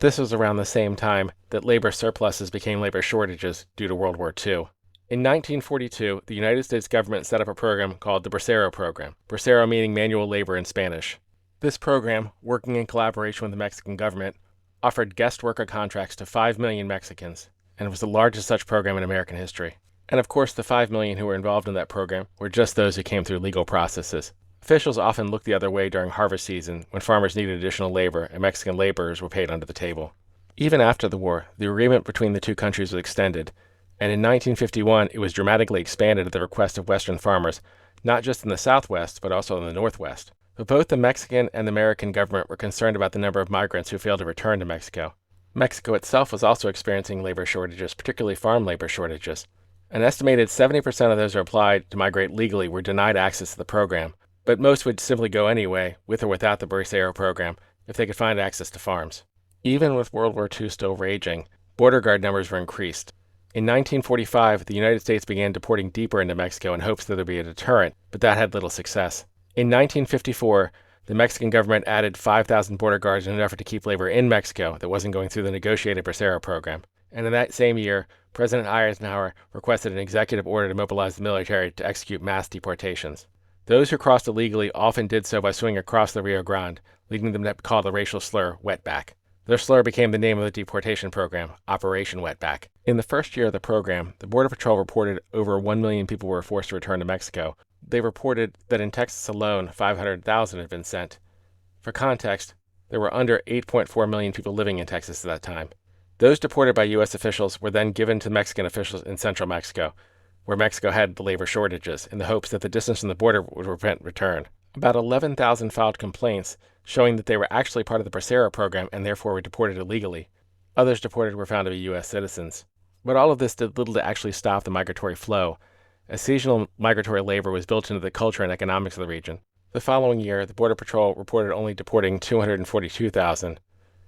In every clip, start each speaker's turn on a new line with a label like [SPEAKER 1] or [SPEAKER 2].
[SPEAKER 1] This was around the same time that labor surpluses became labor shortages due to World War II. In 1942, the United States government set up a program called the Bracero program, Bracero meaning manual labor in Spanish. This program, working in collaboration with the Mexican government, offered guest worker contracts to 5 million Mexicans, and it was the largest such program in American history. And of course, the 5 million who were involved in that program were just those who came through legal processes. Officials often looked the other way during harvest season when farmers needed additional labor and Mexican laborers were paid under the table. Even after the war, the agreement between the two countries was extended, and in 1951 it was dramatically expanded at the request of Western farmers, not just in the Southwest, but also in the Northwest. But both the Mexican and the American government were concerned about the number of migrants who failed to return to Mexico. Mexico itself was also experiencing labor shortages, particularly farm labor shortages. An estimated 70% of those who applied to migrate legally were denied access to the program, but most would simply go anyway, with or without the Bracero program, if they could find access to farms. Even with World War II still raging, border guard numbers were increased. In 1945, the United States began deporting deeper into Mexico in hopes that there would be a deterrent, but that had little success. In 1954, the Mexican government added 5,000 border guards in an effort to keep labor in Mexico that wasn't going through the negotiated Bracero program. And in that same year, President Eisenhower requested an executive order to mobilize the military to execute mass deportations. Those who crossed illegally often did so by swimming across the Rio Grande, leading them to call the racial slur Wetback. Their slur became the name of the deportation program, Operation Wetback. In the first year of the program, the Border Patrol reported over 1 million people were forced to return to Mexico. They reported that in Texas alone, 500,000 had been sent. For context, there were under 8.4 million people living in Texas at that time. Those deported by U.S. officials were then given to Mexican officials in central Mexico, where Mexico had the labor shortages, in the hopes that the distance from the border would prevent return. About 11,000 filed complaints showing that they were actually part of the Bracero program and therefore were deported illegally. Others deported were found to be U.S. citizens. But all of this did little to actually stop the migratory flow, as seasonal migratory labor was built into the culture and economics of the region. The following year, the Border Patrol reported only deporting 242,000,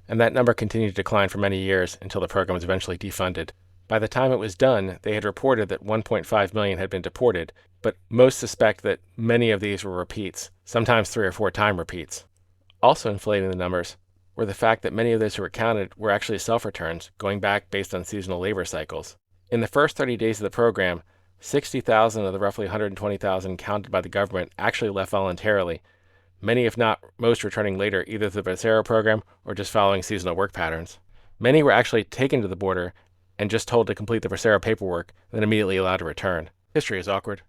[SPEAKER 1] and that number continued to decline for many years until the program was eventually defunded. By the time it was done, they had reported that 1.5 million had been deported, but most suspect that many of these were repeats, sometimes 3 or 4 time repeats. Also inflating the numbers were the fact that many of those who were counted were actually self-returns, going back based on seasonal labor cycles. In the first 30 days of the program, 60,000 of the roughly 120,000 counted by the government actually left voluntarily, many if not most returning later either to the Bracero program or just following seasonal work patterns. Many were actually taken to the border and just told to complete the Bracero paperwork, then immediately allowed to return. History is awkward.